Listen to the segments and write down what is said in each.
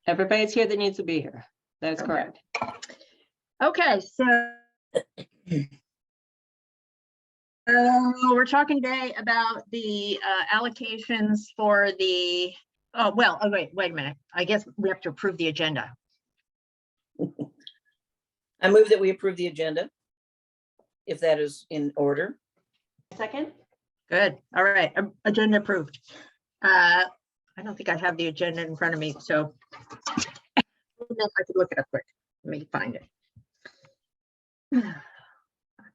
Everybody's here that needs to be here. That's correct. Okay, so we're talking today about the allocations for the, wait a minute. I guess we have to approve the agenda. I move that we approve the agenda, if that is in order. Second? Good. All right. Agenda approved. I don't think I have the agenda in front of me, so I don't know if I could look it up quick. Let me find it. I'm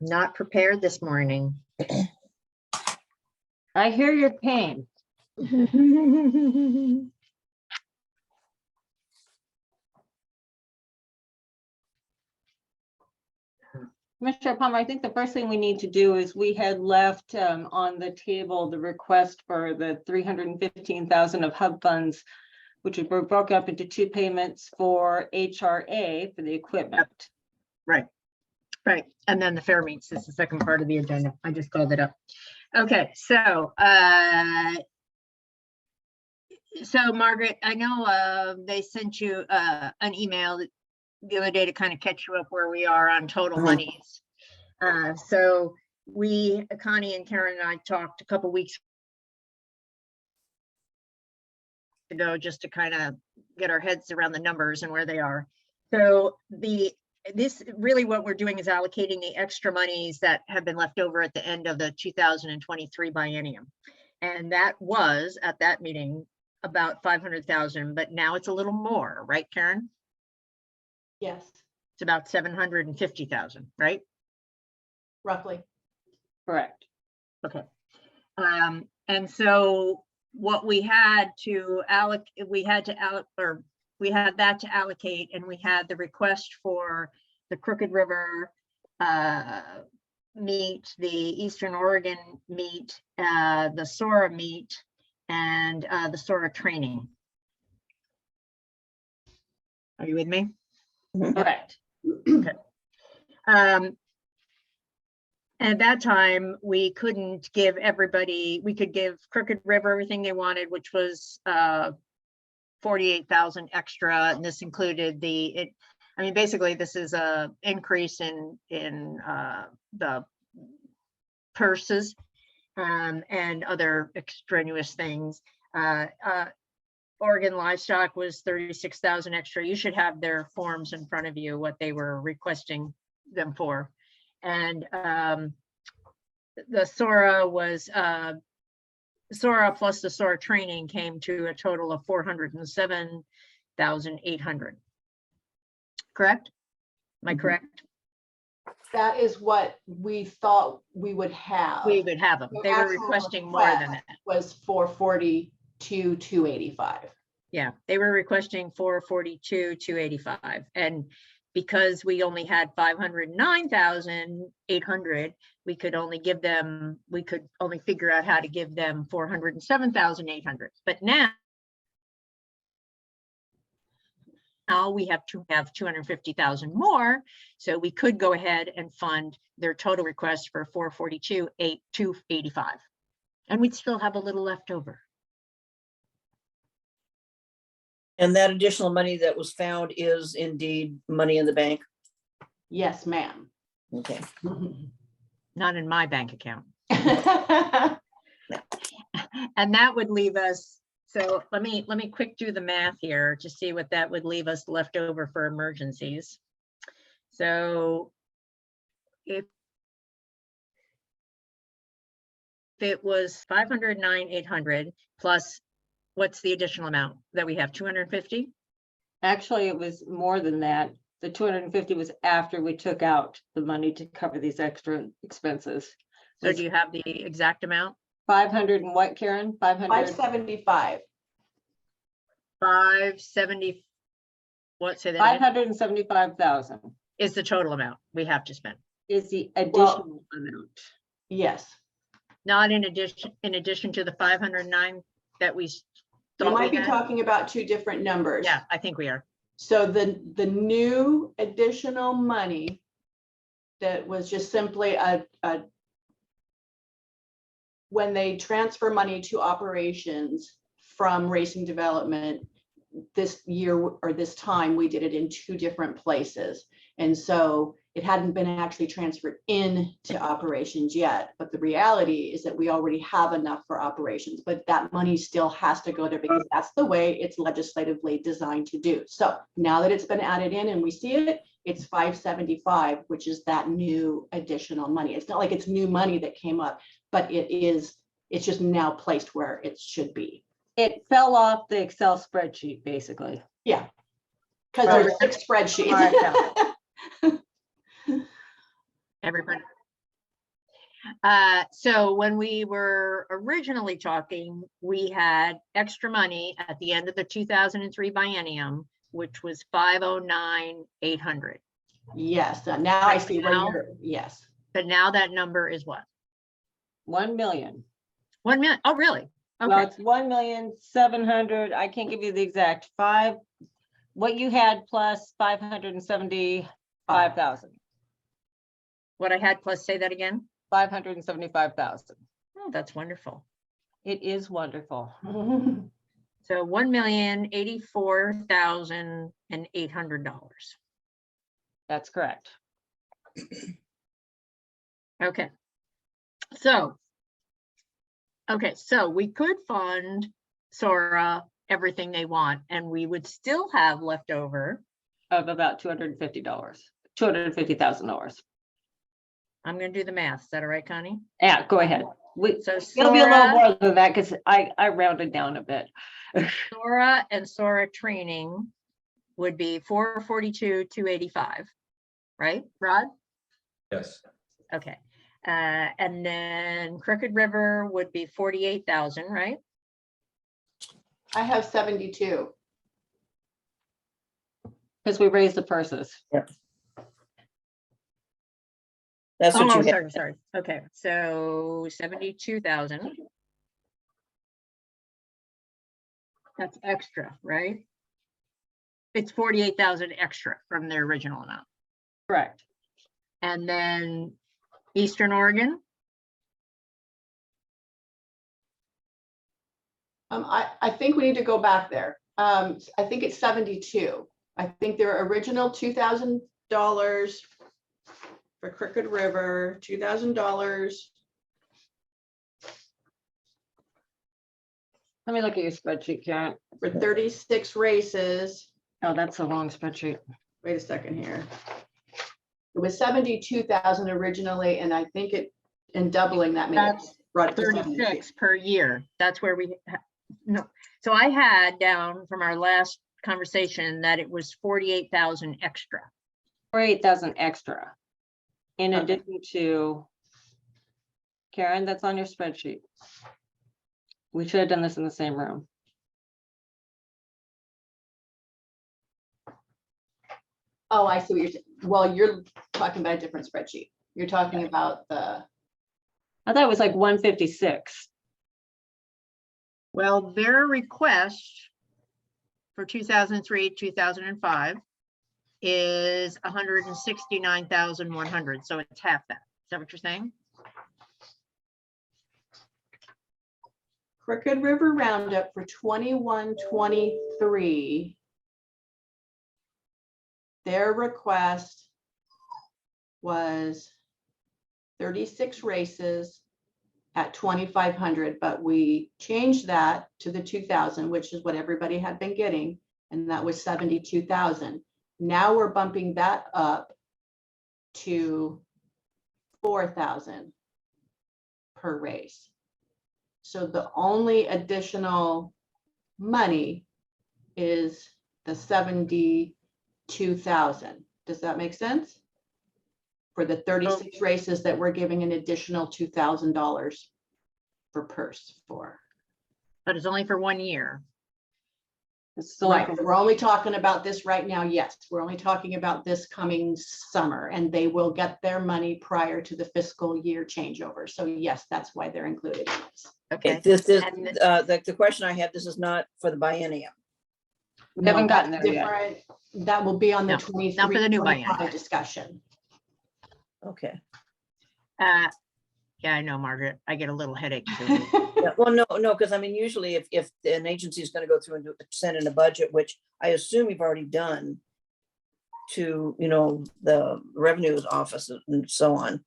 not prepared this morning. I hear your pain. Mr. Palmer, I think the first thing we need to do is we had left on the table the request for the 315,000 of hub funds, which were broken up into two payments for HRA for the equipment. Right. Right. And then the fair meets is the second part of the agenda. I just called it up. Okay, so Margaret, I know they sent you an email the other day to kind of catch you up where we are on total monies. So Connie and Karen and I talked a couple weeks ago just to kind of get our heads around the numbers and where they are. So this really what we're doing is allocating the extra monies that have been left over at the end of the 2023 biennium. And that was at that meeting about 500,000, but now it's a little more, right, Karen? Yes, It's about 750,000, right? roughly. Correct. Okay. And so what we had to allocate, we had that to allocate, and we had the request for the Crooked River meet, the Eastern Oregon meet, the SORA meet, and the SORA training. Are you with me? Correct. At that time, we couldn't give everybody, we could give Crooked River everything they wanted, which was 48,000 extra, and this included basically this is a increase in the purses and other extraneous things. Oregon Livestock was 36,000 extra. You should have their forms in front of you, what they were requesting them for. And the SORA was SORA plus the SORA training came to a total of 407,800. Correct? Am I correct? That is what we thought we would have. We would have them. The They were actual requesting more than request that. Was 442,285. Yeah, they were requesting 442,285. And because we only had 509,800, we could only figure out how to give them 407,800. But now we have to have 250,000 more, so we could go ahead and fund their total request for 442,285, and we'd still have a little left over. And that additional money that was found is indeed money in the bank. Yes, ma'am. Okay. Not in my bank account. And that would leave us, so let me quick do the math here to see what that would leave us left over for emergencies. So if it was 509,800 plus, what's the additional amount that we have? 250? Actually, it was more than that. The 250 was after we took out the money to cover these extra expenses. So do you have the exact amount? 500 and what, Karen? 500? 575. 570. What, say that again? 575,000 Is the total amount we have to spend, is the additional amount. Yes. not in addition to the 509 that we You thought might we be had? talking about two different numbers. Yeah, I think we are. So the new additional money that was just simply when they transfer money to operations, from Racing Development this year or this time, we did it in 2 different places. And so it hadn't been actually transferred into operations yet. But the reality is that we already have enough for operations, but that money still has to go there because that's the way it's legislatively designed to do. So now that it's been added in and we see it, it's 575, which is that new additional money. It's not like it's new money that came up, but it's just now placed where it should be. It fell off the Excel spreadsheet, basically. Yeah. Because there's 6 spreadsheets. Everybody. So when we were originally talking, we had extra money at the end of the 2003 biennium, which was 509,800. Yes, now I see where Now- you're, yes. But now that number is what? 1 million. 1 million? Oh, really? Well, Okay, it's 1,700,000. I can't give you the exact what you had plus 575,000. what I had plus, say that again? 575,000. Oh, that's wonderful. It is wonderful. So $1,084,800. That's correct. Okay. So we could fund Sora everything they want, and we would still have left over. Of about $250, $250,000. I'm gonna do the math. Is that all right, Connie? Yeah, go ahead. So It'll be a little Sora, more than that because I rounded down a bit. Sora and Sora training would be 442,285, right, Rod? Yes. Okay. And then Crooked River would be 48,000, right? I have 72. Because we raised the purses. That's what you had. Sorry. Okay, so 72,000. That's extra, right? It's 48,000 extra from their original amount. Correct. And then Eastern Oregon, I think we need to go back there. I think it's 72. I think their original $2,000 for Crooked River, $2,000. Let me look at your spreadsheet, Karen. For 36 races. Oh, that's a long spreadsheet. Wait a second here. It was 72,000 originally, and I think in doubling that made it That's brought it to 72. 36 per year. That's where no. So I had down from our last conversation that it was 48,000 extra. 48,000 extra. In Okay. addition to, Karen, that's on your spreadsheet. We should have done this in the same room. Oh, I see what you're saying. Well, you're talking about a different spreadsheet. You're talking about the, I thought it was like 156. Well, their request for 2003, 2005 is 169,100. So it's half that. Is that what you're saying? Crooked River Roundup for 21-23. Their request was 36 races at 2,500, but we changed that to the 2,000, which is what everybody had been getting, and that was 72,000. Now we're bumping that up to 4,000 per race. So the only additional money is the 72,000. Does that make sense? For the 36 races that we're giving an additional $2,000 for purse for. But it's only for 1 year. It's still Right, we're only talking about this right now. Yes, we're only talking about this coming summer, and they will get their money prior to the fiscal year changeover. So yes, that's why they're included in this. Okay. This is, And the question I have, this is not for the biennium. We haven't No, gotten that's there yet. different. That will be on the No, 23, not for the new 25 biennium. discussion. Okay. Yeah, I know, Margaret. I get a little headache too. Yeah, well, no, because I mean, usually if an agency is gonna go through and send in a budget, which I assume you've already done to, the revenues office and so on,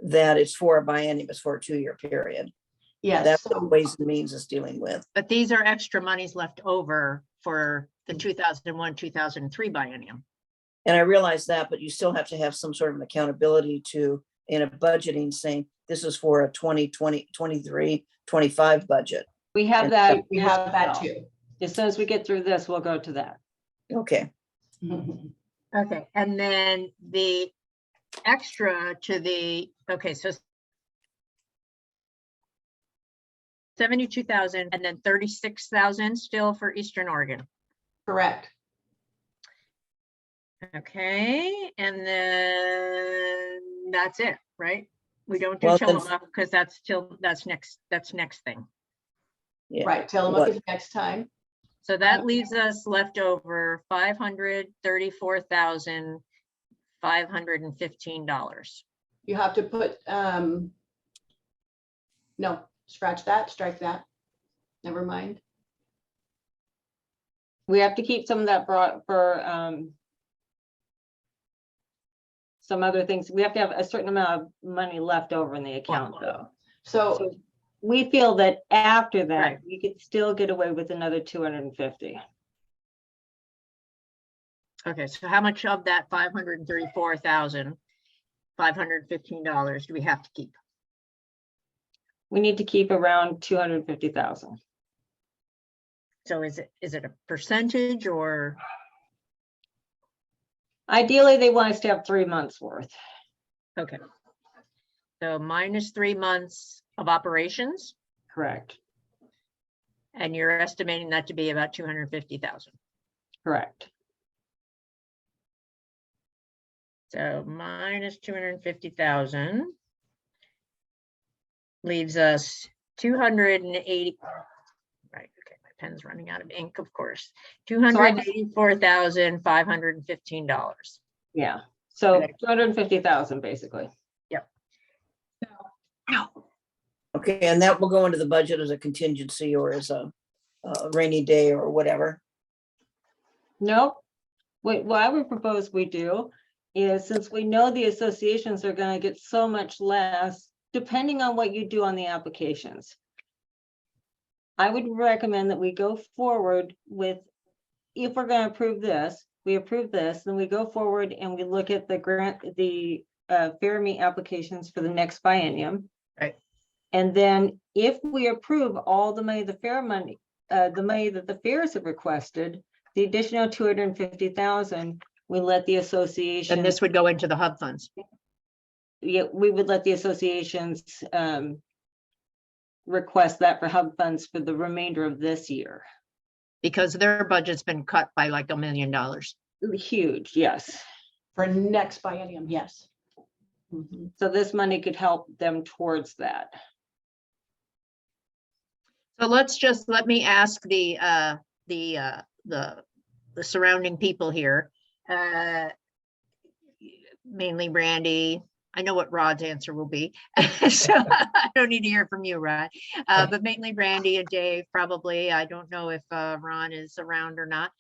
that it's for a biennium, it's for a 2-year period. Yes, That's what so Ways and Means is dealing with. But these are extra monies left over for the 2001, 2003 biennium. And I realize that, but you still have to have some sort of an accountability to, in a budgeting, saying this is for a 2020, 23, 25 budget. We have And that. we as have that well. too. As soon as we get through this, we'll go to that. Okay, Okay, and then the extra to the, okay, so 72,000 and then 36,000 still for Eastern Oregon. Correct. Okay, and then that's it, right? We don't do Well, then- Tillamook because that's next thing. yeah. Right, Tillamook What? is next time. So that leaves us left over $534,515. You have to put, no, scratch that, strike that. Never mind. We have to keep some of that brought for some other things. We have to have a certain amount of money left over in the account though. So So we feel that after that, Right. we could still get away with another 250. Okay, so how much of that $534,515 do we have to keep? We need to keep around 250,000. So is it a percentage or? Ideally, they want us to have 3 months worth. Okay. So minus 3 months of operations, Correct, and you're estimating that to be about 250,000. correct. So minus 250,000 leaves us 280. Right, okay, my pen's running out of ink, of course. $284,515. Yeah, so Okay. 250,000 basically. Okay, and that will go into the budget as a contingency or as a rainy day or whatever. Nope. What I would propose we do is, since we know the associations are gonna get so much less, depending on what you do on the applications. I would recommend that we go forward with, if we're gonna approve this, we approve this, then we go forward and we look at the grant, the fair meet applications for the next biennium. Right. And then if we approve all the money, the fair money, the money that the fairs have requested, the additional 250,000, we let the association. And this would go into the hub funds. Yeah, we would let the associations request that for hub funds for the remainder of this year. Because their budget's been cut by like $1 million. Huge, yes. for next biennium, yes. Mhm. So this money could help them towards that. So let me ask the surrounding people here. Mainly Randy. I know what Rod's answer will be. So I don't need to hear from you, Rod. But mainly Randy and Dave, probably. I don't know if Ron is around or not.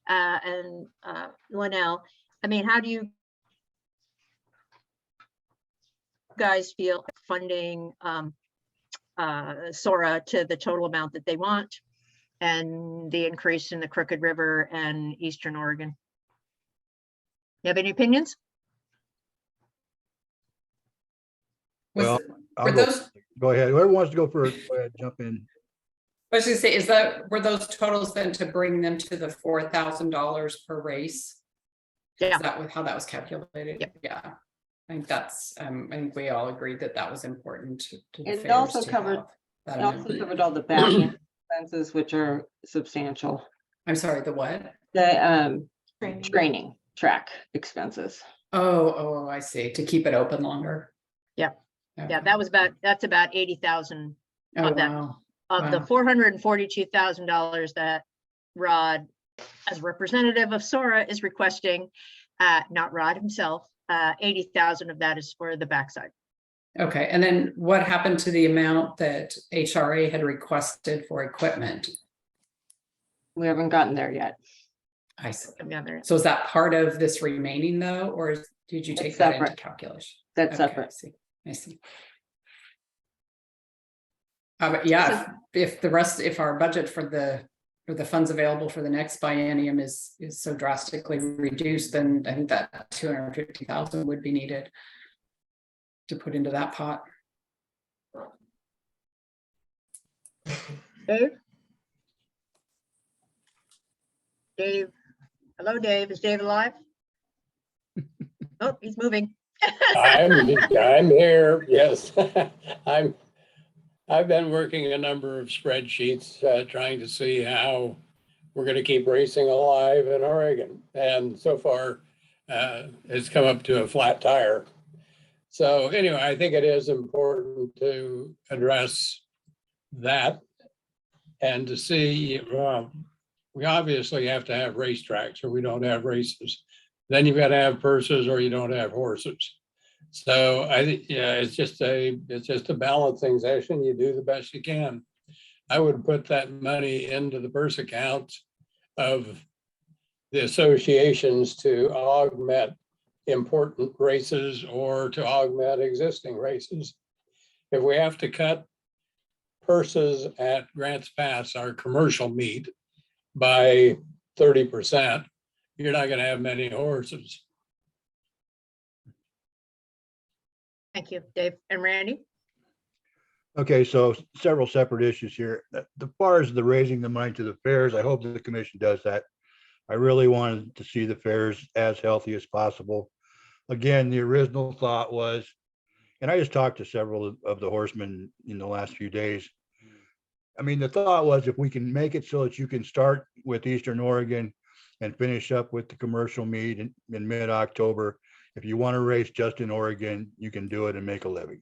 And Linnell, I mean, how do you guys feel funding SORA to the total amount that they want and the increase in the Crooked River and Eastern Oregon? You have any opinions? Well, Were I'll go, those, go ahead. Whoever wants to go first, go ahead, jump in. I was gonna say, were those totals then to bring them to the $4,000 per race? Yeah. Is that how that was calculated? Yep. Yeah. I think that's, I think we all agreed that that was important to the It fairs also to covered- have that It also amount. covered all the back end expenses, which are substantial. I'm sorry, the what? The Training. training track expenses. Oh, I see, to keep it open longer. Yeah. Yeah, Okay. that's about 80,000 Oh, of that. wow. of the Wow. $442,000 that Rod, as representative of SORA, is requesting, not Rod himself, 80,000 of that is for the backside. Okay, and then what happened to the amount that HRA had requested for equipment? We haven't gotten there yet. I see. Come down there. So is that part of this remaining though, or did you It's take that into separate. calculation? That's Okay, I separate. see. I see. But yeah, if our budget for the funds available for the next biennium is so drastically reduced, then I think that 250,000 would be needed to put into that pot. Dave? Dave, hello, Dave. Is Dave alive? Oh, he's moving. I'm here, yes. I've been working a number of spreadsheets, trying to see how we're gonna keep racing alive in Oregon. And so far, it's come up to a flat tire. So anyway, I think it is important to address that and to see, we obviously have to have racetracks or we don't have races. Then you've got to have purses or you don't have horses. So I think, yeah, it's just a balancing session. You do the best you can. I would put that money into the purse accounts of the associations to augment important races or to augment existing races. If we have to cut purses at Grants Pass, our commercial meet, by 30%, you're not going to have many horses. Thank you, Dave. And Randy? Okay, so several separate issues here. As far as the raising the money to the fairs, I hope that the commission does that. I really wanted to see the fairs as healthy as possible. Again, the original thought was, and I just talked to several of the horsemen in the last few days. I mean, the thought was if we can make it so that you can start with Eastern Oregon and finish up with the commercial meet in mid-October. If you want to race just in Oregon, you can do it and make a living.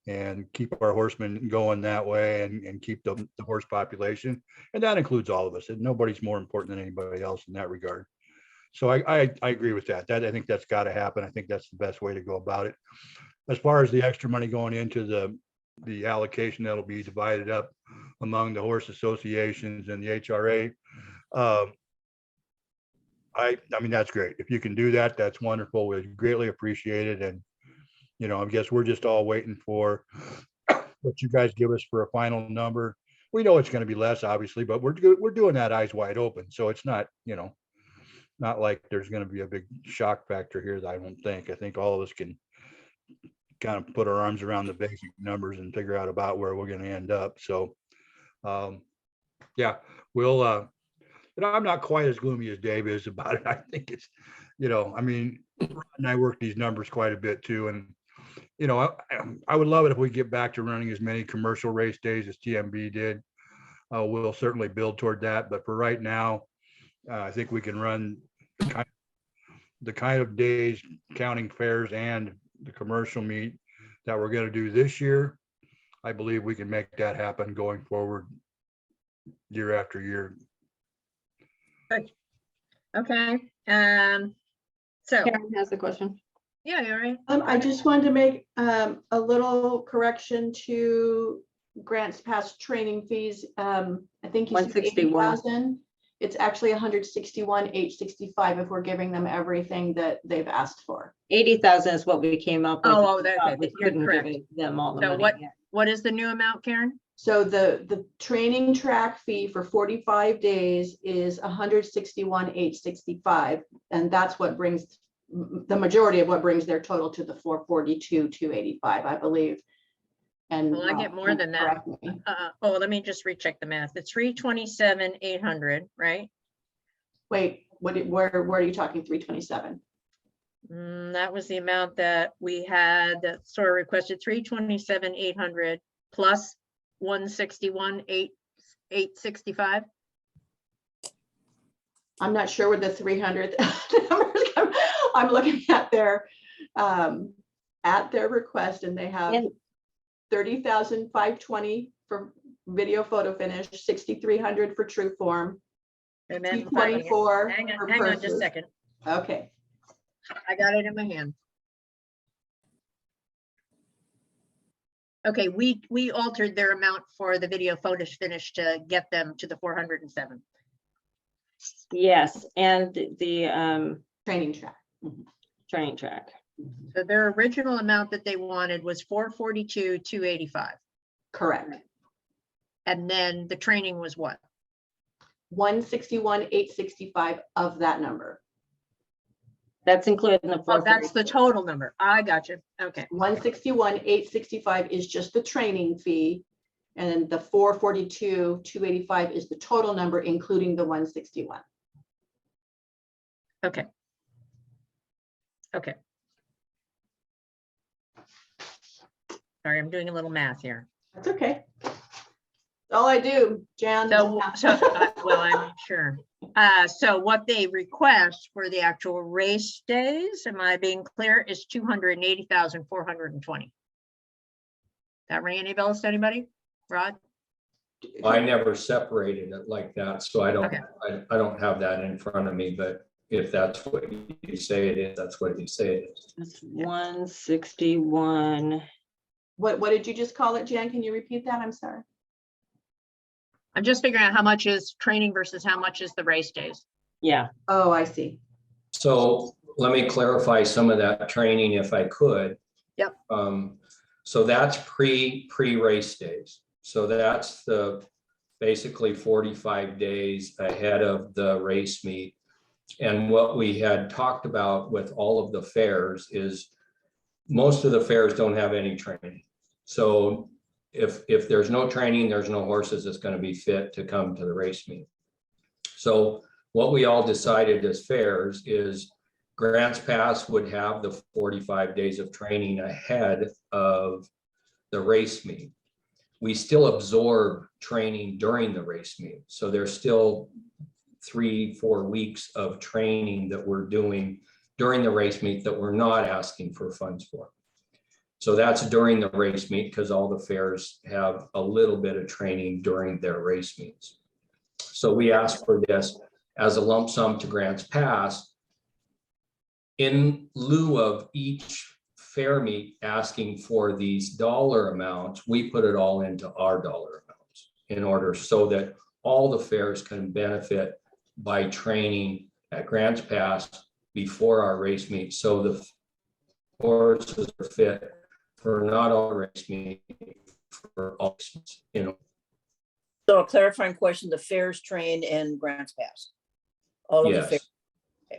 And keep our horsemen going that way and keep the horse population. And that includes all of us. And nobody's more important than anybody else in that regard. So I agree with that. I think that's got to happen. I think that's the best way to go about it. As far as the extra money going into the allocation that'll be divided up among the horse associations and the HRA, I mean, that's great. If you can do that, that's wonderful. We greatly appreciate it. And, you know, I guess we're just all waiting for what you guys give us for a final number. We know it's going to be less, obviously, but we're doing that eyes wide open. So it's not, you know, not like there's going to be a big shock factor here that I don't think. I think all of us can kind of put our arms around the basic numbers and figure out about where we're going to end up. So, yeah, we'll, you know, I'm not quite as gloomy as Dave is about it. I think it's, you know, I mean, Ron and I work these numbers quite a bit too. And, you know, I would love it if we get back to running as many commercial race days as TMB did. We'll certainly build toward that. But for right now, I think we can run the kind of days, counting fairs and the commercial meet that we're going to do this year. I believe we can make that happen going forward year after year. Okay. So, Karen has a question. yeah, all right. I just wanted to make a little correction to Grants Pass training fees. I think you said 161. 80,000. It's actually 161,865 if we're giving them everything that they've asked for. 80,000 is what we came up with. Oh, We that- thought we you're couldn't give correct. them all the So money. yet. What is the new amount, Karen? So the training track fee for 45 days is 161,865. And that's what brings the majority of what brings their total to the 442,285, I believe. And Well, I get more than that. correct me. Oh, let me just recheck the math. It's 327,800, right? Wait, where are you talking 327? That was the amount that we had, that sort of requested 327,800 plus 161,865. I'm not sure where the 300 numbers come. I'm looking at their request and they have And 30,520 for video photo finish, 6,300 for true form, And then 224 hang for on just a purses. second. Okay, I got it in my hand. Okay, we altered their amount for the video photo finish to get them to the 407. Yes, and the Training track. training track. So their original amount that they wanted was 442, 285. Correct. And then the training was what? 161, 865 of that number. That's included in the. Oh, that's the total number. I got you. Okay, 161, 865 is just the training fee. And then the 442, 285 is the total number, including the 161. okay. Okay. Sorry, I'm doing a little math here. That's okay. That's all I do, Jan. So, well, I'm sure. So what they request for the actual race days, am I being clear, is 280,420. That ring any bells to anybody? Rod? I never separated it like that, so I don't, Okay. I don't have that in front of me, but if that's what you say it is, that's what you say it is. That's 161. What did you just call it, Jan? Can you repeat that? I'm sorry. I'm just figuring out how much is training versus how much is the race days. Yeah, Oh, I see. So let me clarify some of that training if I could. Yep. So that's pre-race days. So that's the basically 45 days ahead of the race meet. And what we had talked about with all of the fairs is most of the fairs don't have any training. So if there's no training, there's no horses that's going to be fit to come to the race meet. So what we all decided as fairs is Grants Pass would have the 45 days of training ahead of the race meet. We still absorb training during the race meet. So there's still 3-4 weeks of training that we're doing during the race meet that we're not asking for funds for. So that's during the race meet because all the fairs have a little bit of training during their race meets. So we asked for this as a lump sum to Grants Pass in lieu of each fair meet asking for these dollar amounts. We put it all into our dollar amounts in order so that all the fairs can benefit by training at Grants Pass before our race meet. So the horses are fit for not all race meet, for all, you know. So a clarifying question, the fairs train and Grants Pass. All of the Yes. fairs.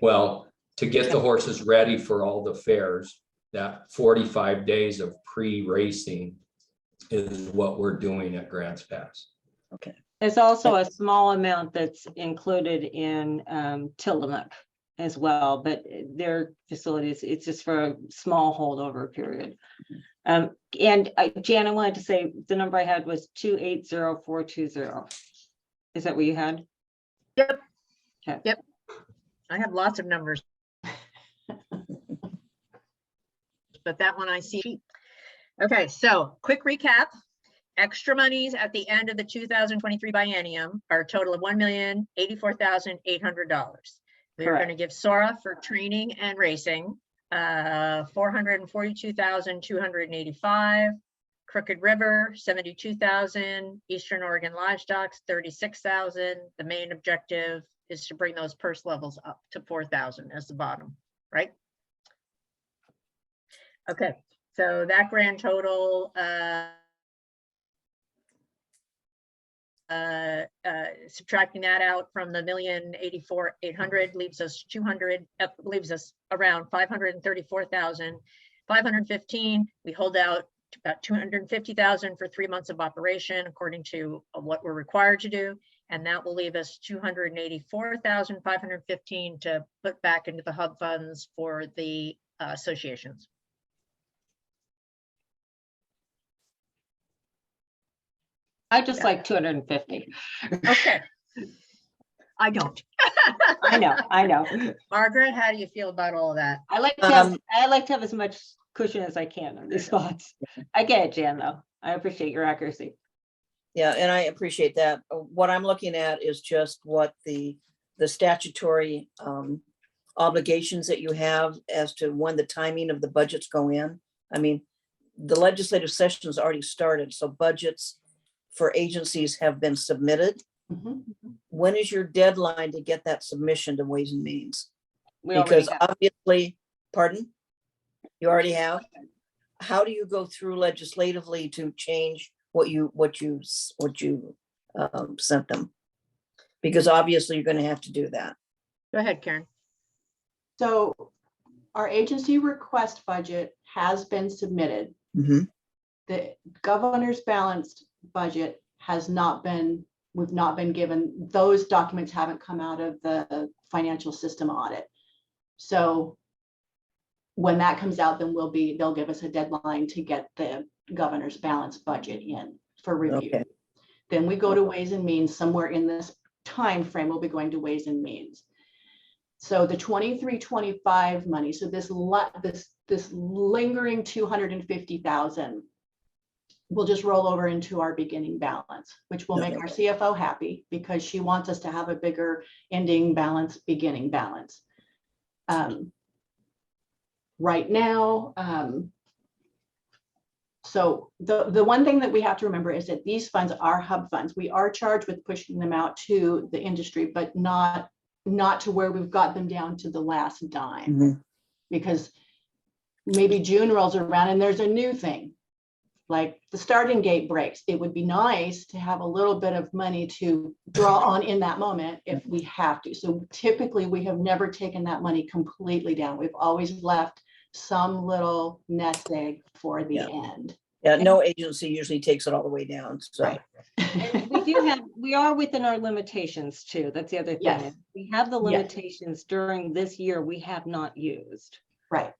Well, to get the horses ready for all the fairs, that 45 days of pre-racing is what we're doing at Grants Pass. there's also a small amount that's included in Tillamook as well, but their facilities, it's just for a small holdover period. And Jan, I wanted to say the number I had was 280,420. Is that what you had? Yep. Okay. Yep. I have lots of numbers. But that one I see. Okay, so quick recap. Extra monies at the end of the 2023 biennium are a total of $1,084,800. We're going to give Sora for training and racing, 442,285. Crooked River, 72,000. Eastern Oregon Livestock, 36,000. The main objective is to bring those purse levels up to 4,000 as the bottom, right? Okay, so that grand total, subtracting that out from the $1,084,800 leaves us 200, leaves us around 534,515. We hold out about 250,000 for 3 months of operation, according to what we're required to do. And that will leave us 284,515 to put back into the hub funds for the associations. I just like 250. Okay. I don't. I know. Margaret, how do you feel about all of that? I like to have as much cushion as I can on these spots. I get it, Jan, though. I appreciate your accuracy. Yeah, and I appreciate that. What I'm looking at is just what the statutory obligations that you have as to when the timing of the budgets go in. I mean, the legislative session's already started, so budgets for agencies have been submitted. Mhm. When is your deadline to get that submission to Ways and Means? We already Because have. obviously, pardon? You already have? How do you go through legislatively to change what you sent them? Because obviously you're gonna have to do that. Go ahead, Karen. So our agency request budget has been submitted. Mhm. The governor's balanced budget has not been, we've not been given, those documents haven't come out of the financial system audit. So when that comes out, then they'll give us a deadline to get the governor's balanced budget in for review. Okay. Then we go to Ways and Means. Somewhere in this time frame, we'll be going to Ways and Means. So the 23-25 money, so this lingering 250,000 will just roll over into our beginning balance, which will make our CFO happy because she wants us to have a bigger ending balance, beginning balance. Right now, so the one thing that we have to remember is that these funds are hub funds. We are charged with pushing them out to the industry, but not to where we've got them down to the last dime. Mhm. Because maybe June rolls around and there's a new thing, like the starting gate breaks. It would be nice to have a little bit of money to draw on in that moment if we have to. So typically we have never taken that money completely down. We've always left some little nest egg for the Yeah. end. Yeah, no agency usually takes it all the way down, so. Right. And we are within our limitations too. That's the other thing. Yes. We have the Yes. limitations during this year we have not used. Right.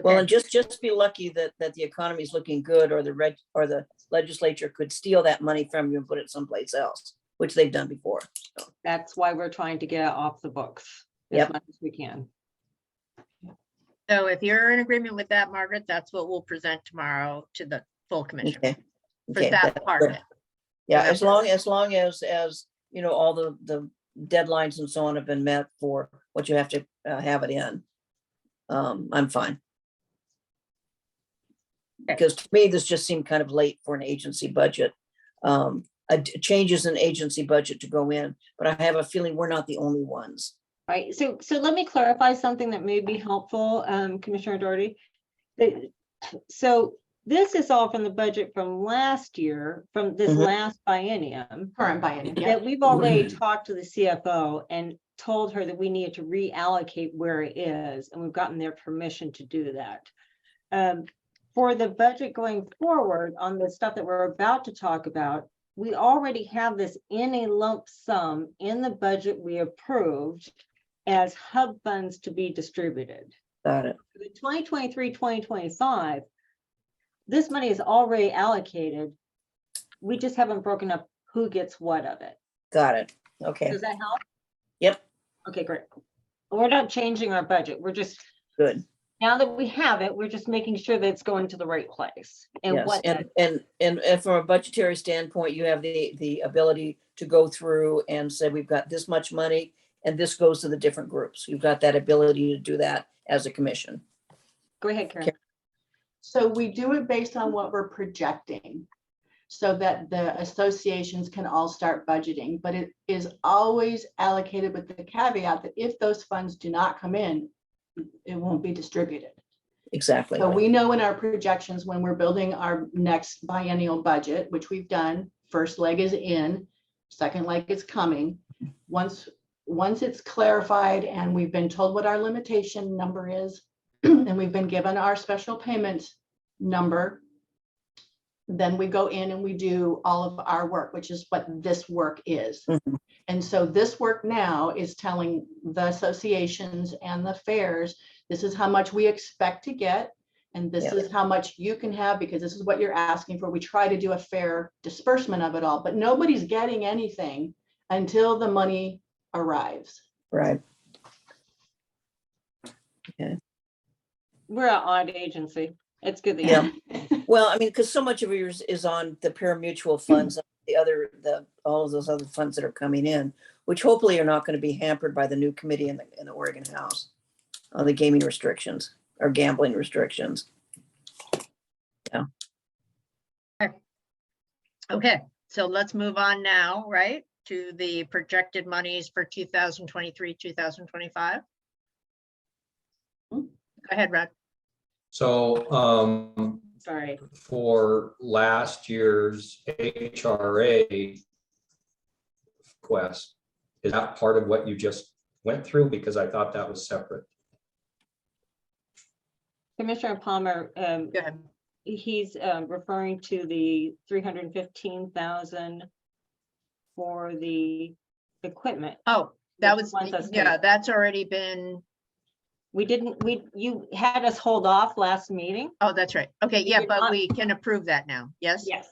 Well, Okay. and just be lucky that the economy is looking good, or the legislature could steal that money from you and put it someplace else, which they've done before. So, That's why we're trying to get it off the books as Yep. much as we can. So if you're in agreement with that, Margaret, that's what we'll present tomorrow to the full commission Okay. for Okay, that that's part of good. it. Yeah, Okay. as long as, you know, all the deadlines and so on have been met for what you have to have it in. I'm fine. Because to me, this just seemed kind of late for an agency budget. Changes in agency budget to go in, but I have a feeling we're not the only ones. Right, so let me clarify something that may be helpful, Commissioner Doherty. So this is all from the budget from last year, from this Mhm. last biennium. Current biennium, yeah. That we've already talked to the CFO and told her that we needed to reallocate where it is, and we've gotten their permission to do that. For the budget going forward on the stuff that we're about to talk about, we already have this in a lump sum in the budget we approved as hub funds to be distributed. Got it. For the 2023-2025, this money is already allocated. We just haven't broken up who gets what of it. Got it. Okay, Does that help? Yep. Okay, great. We're not changing our budget. We're just, good. now that we have it, we're just making sure that it's going to the right place. And Yes, what, and from a budgetary standpoint, you have the ability to go through and say, we've got this much money and this goes to the different groups. You've got that ability to do that as a commission. go ahead, Karen. So we do it based on what we're projecting so that the associations can all start budgeting, but it is always allocated with the caveat that if those funds do not come in, it won't be distributed. Exactly. So we know in our projections, when we're building our next biennial budget, which we've done, first leg is in, second leg is coming. Once it's clarified and we've been told what our limitation number is, and we've been given our special payment number, then we go in and we do all of our work, which is what this work is. Mhm. And so this work now is telling the associations and the fairs, this is how much we expect to get. And this Yeah. is how much you can have because this is what you're asking for. We try to do a fair disbursement of it all, but nobody's getting anything until the money arrives. Right. We're an odd agency. It's good that Yeah. you. Well, I mean, because so much of yours is on the pari-mutuel funds, all of those other funds that are coming in, which hopefully are not going to be hampered by the new committee in the Oregon House on the gaming restrictions. or gambling restrictions. Okay, so let's move on now, right, to the projected monies for 2023, 2025. Go ahead, Rod. So Sorry. for last year's HRA request, is that part of what you just went through? Because I thought that was separate. Commissioner Palmer, Go ahead. he's referring to the 315,000 for the equipment. Oh, that Which was, ones us yeah, paid? that's already been, You had us hold off last meeting? oh, that's right. Okay, We yeah, did but not- we can approve that now, yes? Yes.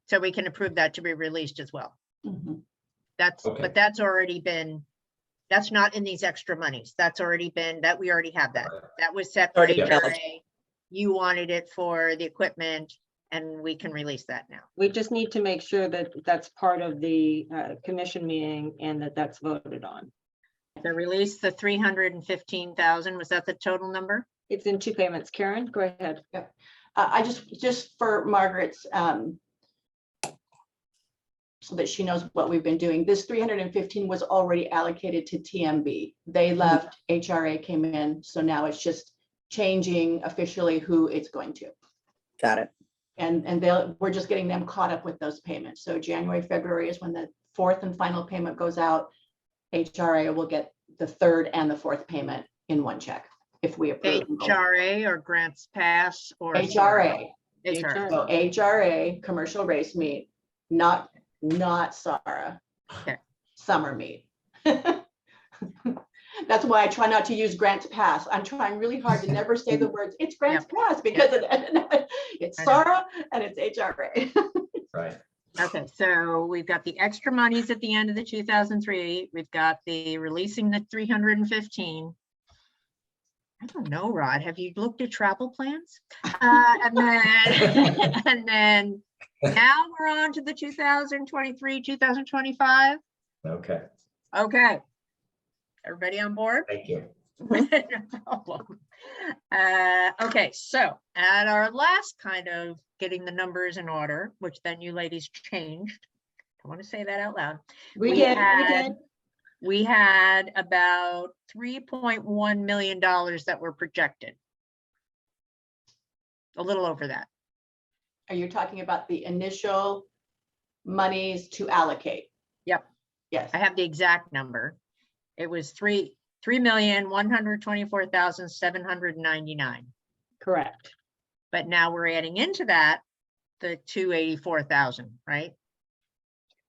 So we can approve that to be released as well. Mhm. That's, Okay. but that's already been, that's not in these extra monies. That's already been, that we already have that. That was set for Already HRA. You wanted it for the equipment and we can release that now. We just need to make sure that that's part of the commission meeting and that that's voted on. The release, the 315,000, was that the total number? It's in two payments. Karen, go ahead. I just for Margaret's, so that she knows what we've been doing, this 315 was already allocated to TMB. They left, HRA came in, so now it's just changing officially who it's going to. Got it. And we're just getting them caught up with those payments. So January, February is when the fourth and final payment goes out. HRA will get the third and the fourth payment in one check if we approve. them both. HRA or grants pass or? HRA. HRA. So HRA, commercial race meat, not SARA. Okay. Summer meat. That's why I try not to use grants pass. I'm trying really hard to never say the words, it's grants pass, because it's I know. SARA and it's HRA. Right. Okay, so we've got the extra monies at the end of the 2003. We've got the releasing the 315. I don't know, Rod, have you looked at travel plans? And then, and then now we're on to the 2023, 2025. Okay, Okay. Everybody on board? thank you. No problem. Okay, so at our last kind of getting the numbers in order, which then you ladies changed. I want to say that out loud. We did. We had about $3.1 million that were projected. A little over that. Are you talking about the initial monies to allocate? Yep. Yes. I have the exact number. It was 3,124,799. Correct. But now we're adding into that the 284,000, right?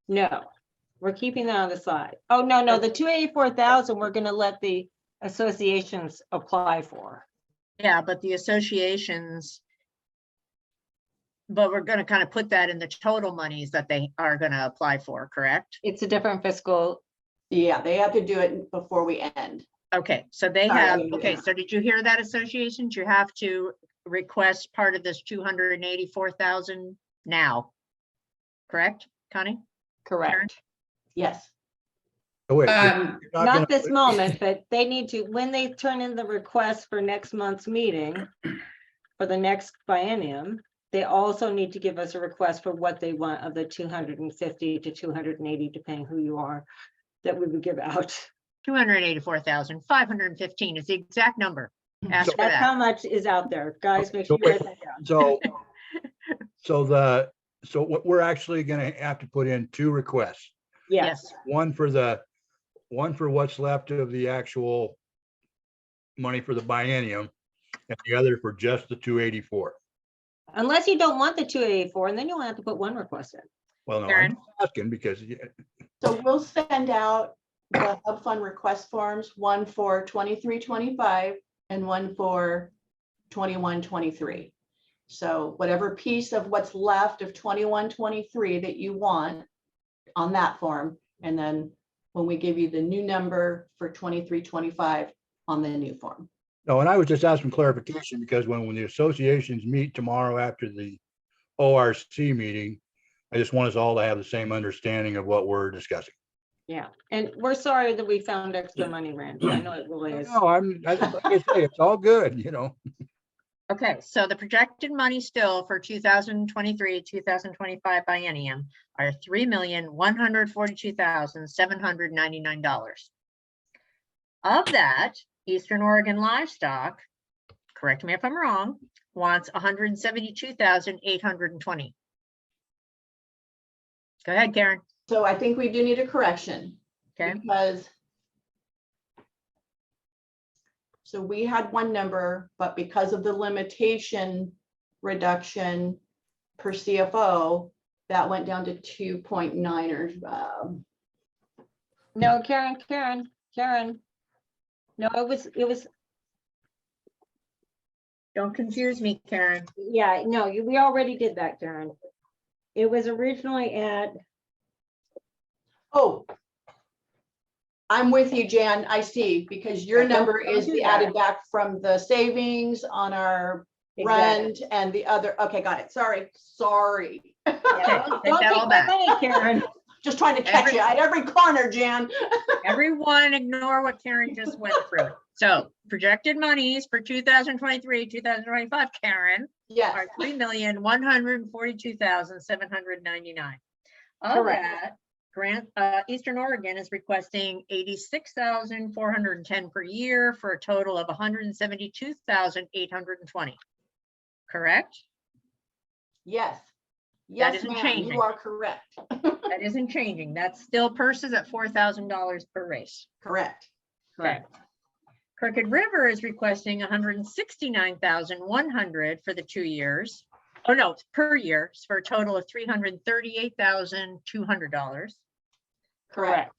No, we're keeping that on the side. Oh, no, the 284,000, we're gonna let the associations apply for. Yeah, but the associations, but we're gonna kind of put that in the total monies that they are gonna apply for, correct? It's a different fiscal. Yeah, they have to do it before we end. Okay, so they Sorry, have, yeah. okay, so did you hear that, associations? You have to request part of this 284,000 now. Correct, Connie? Correct. Yes. Oh, wait, Um, you're Not gonna- this moment, but they need to, when they turn in the request for next month's meeting for the next biennium, they also need to give us a request for what they want of the 250 to 280, depending who you are, that we would give out. 284,515 is the exact number. Ask for That's that. how much is out there. Guys, make So sure you wait, write that down. So what we're actually gonna have to put in two requests. Yes, One for what's left of the actual money for the biennium, and the other for just the 284. unless you don't want the 284, and then you'll have to put one request in. Well, no, I'm Karen? just asking because So we'll send out the Hub Fund request forms, one for 23-25 and one for 21-23. So whatever piece of what's left of 21-23 that you want on that form, and then when we give you the new number for 23-25 on the new form. no, and I was just asking clarification because when the associations meet tomorrow after the ORC meeting, I just want us all to have the same understanding of what we're discussing. Yeah, and we're sorry that we found extra money, Randy. I know it really is. No, like I say, it's all good, you know. Okay, so the projected money still for 2023, 2025 biennium are $3,142,799. Of that, Eastern Oregon Livestock, correct me if I'm wrong, wants 172,820. Go ahead, Karen. So I think we do need a correction. Okay. Because so we had one number, but because of the limitation reduction per CFO, that went down to 2.9 or No, Karen. No, it was, Don't confuse me, Karen. yeah, no, we already did that, Karen. It was originally at, oh. I'm with you, Jan. I see, because your Yeah, don't- number don't is do the that. added back from the savings on our rent and the other. Okay, got it. Sorry. Okay, Don't take that take all my back. money, Karen. Just trying to catch you at every corner, Jan. Everyone ignore what Karen just went through. So projected monies for 2023, 2025, Karen, Yes, are $3,142,799. Of Correct. that, Eastern Oregon is requesting 86,410 per year for a total of 172,820. Correct? yes. Yes, isn't ma'am, changing. you are correct. That isn't changing. That's still purses at $4,000 per race. Correct. Okay. Crooked River is requesting 169,100 for the 2 years. Oh, no, it's per year, it's for a total of $338,200. Correct.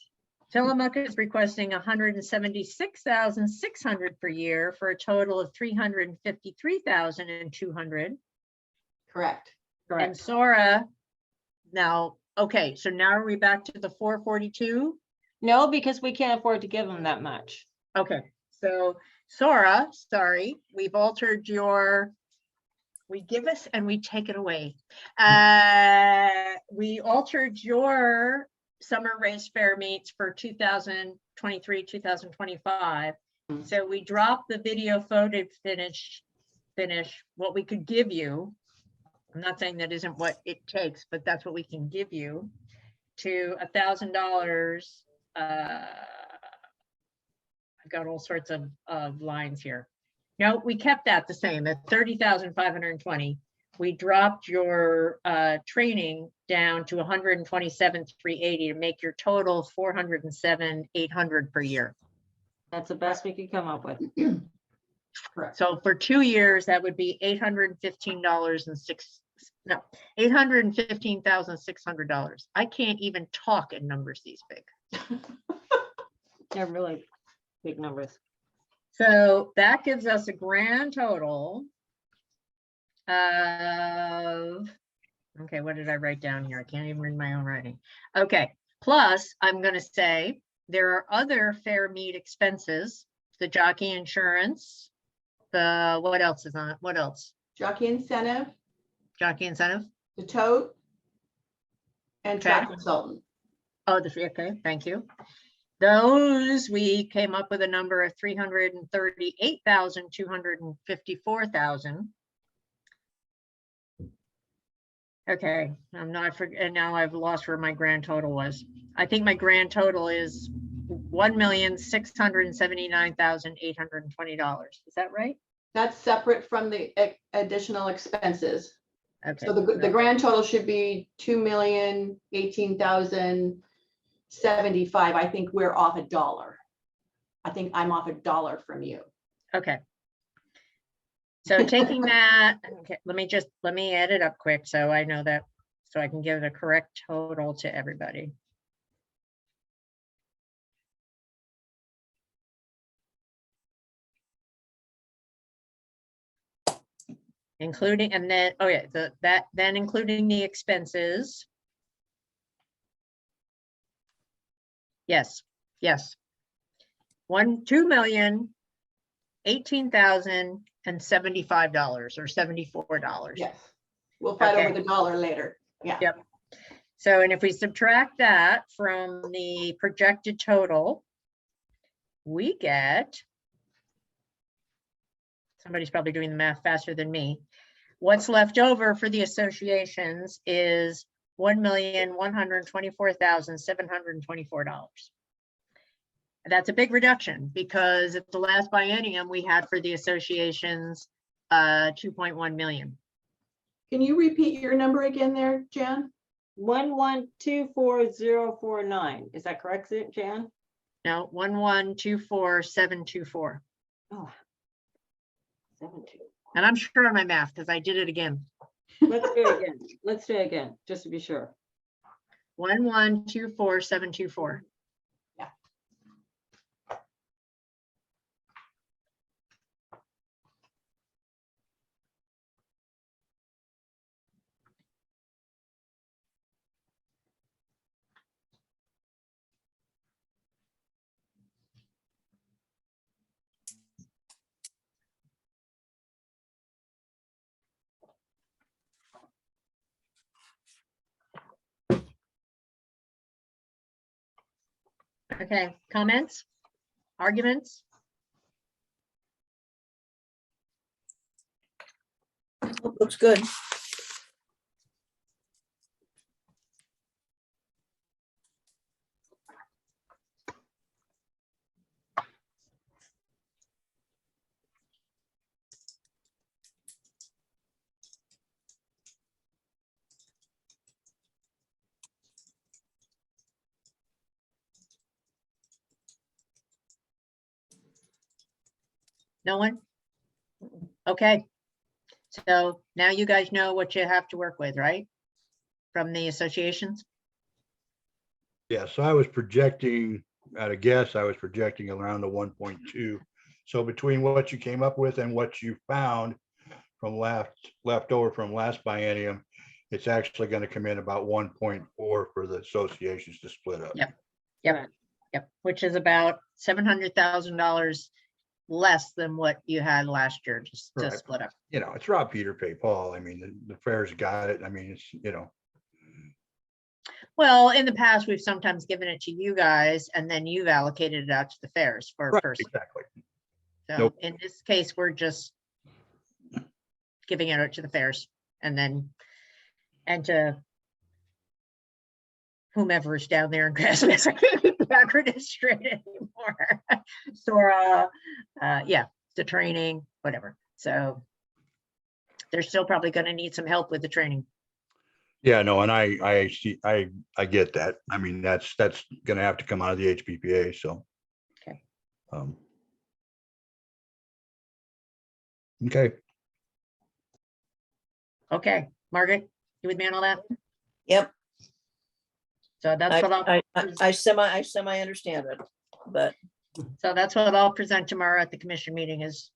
Tillamook is requesting 176,600 per year for a total of 353,200. Correct. And Sora, now, okay, so now are we back to the 442? No, because we can't afford to give them that much. Okay, so Sora, sorry, we've altered your, we give us and we take it away. We altered your summer race fair meets for 2023, 2025. So we dropped the video photo finish what we could give you. I'm not saying that isn't what it takes, but that's what we can give you, to $1,000. I've got all sorts of lines here. No, we kept that the same at 30,520. We dropped your training down to 127,380 to make your total 407,800 per year. That's the best we could come up with. Correct. So for 2 years, that would be $815,600. I can't even talk in numbers these big. They're really big numbers. So that gives us a grand total of, okay, what did I write down here? I can't even read my own writing. Okay, plus I'm gonna say there are other fair meet expenses, the jockey insurance, the, what else is on it? What else? Jockey incentive, Jockey incentive? the tote, and track Okay. consultant. Oh, okay, thank you. Those, we came up with a number of 338,254,000. Okay, I'm not, and now I've lost where my grand total was. I think my grand total is $1,679,820. Is that right? That's separate from the additional expenses. Okay. So the grand total should be 2,018,075. I think we're off $1. I think I'm off $1 from you. Okay. So taking that, okay, let me add it up quick so I know that, so I can give the correct total to everybody. Including, and then, oh yeah, then including the expenses. Yes, yes. $2,018,075 or $74. Yes. We'll fight Okay. over the dollar later. Yeah. Yep. So, and if we subtract that from the projected total, we get, somebody's probably doing the math faster than me. What's left over for the associations is $1,124,724. That's a big reduction because at the last biennium we had for the associations, 2.1 million. Can you repeat your number again there, Jan? 1124049. Is that correct, Jan? No, 1124724. Oh. 72. And I'm sure on my math because I did it again. Let's do it again. Let's do it again, just to be sure. 1124724. Okay, comments, arguments? Looks good. No one? Okay. So now you guys know what you have to work with, right? From the associations? Yeah, so I was projecting, at a guess, I was projecting around the 1.2. So between what you came up with and what you found from left over from last biennium, it's actually going to come in about 1.4 for the associations to split up. Yep. Yep, which is about $700,000 less than what you had last year, just to Right. split up. You know, it's rob Peter, pay Paul. I mean, the fair's got it. I mean, it's, you know, Well, in the past, we've sometimes given it to you guys and then you've allocated it out to the fairs for a right, person. exactly. So Nope. in this case, we're just giving it out to the fairs and then, and to whomever is down there in Grassmere, Packard Street anymore. Sora, yeah, the training, whatever. So they're still probably gonna need some help with the training. Yeah, no, and I see, I get that. I mean, that's gonna have to come out of the HPPA, so. Okay. Okay, Okay, Margaret, you with me on all that? Yep. So that's what I'll, I semi understand it, but so that's what I'll present tomorrow at the commission meeting is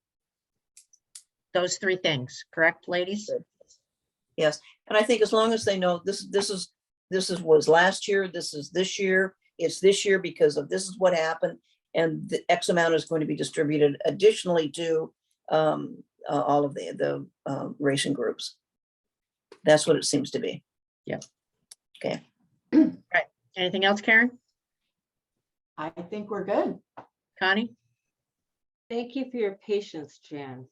those three things, correct, ladies? yes. And I think as long as they know this was last year, this is this year, it's this year because of this is what happened. And the X amount is going to be distributed additionally to all of the racing groups. That's what it seems to be. Yep. Okay. Right. Anything else, Karen? I think we're good. Connie? Thank you for your patience, Jan.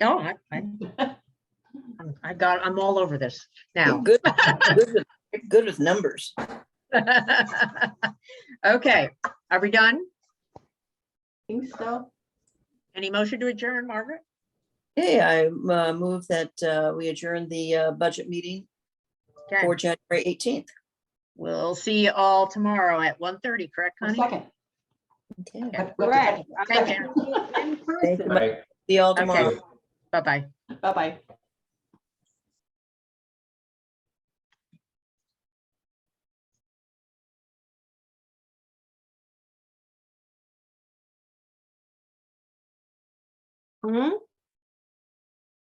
No, I'm all over this now. Good, good with numbers. Okay, are we done? Think so. Any motion to adjourn, Margaret? Hey, I move that we adjourn the budget meeting Okay, for January 18th. we'll see you all tomorrow at 1:30, correct, A Connie? second. Okay. Correct. Thank you. In Thank person. you. Right. See y'all Okay. tomorrow. Bye-bye. Bye-bye. Mhm.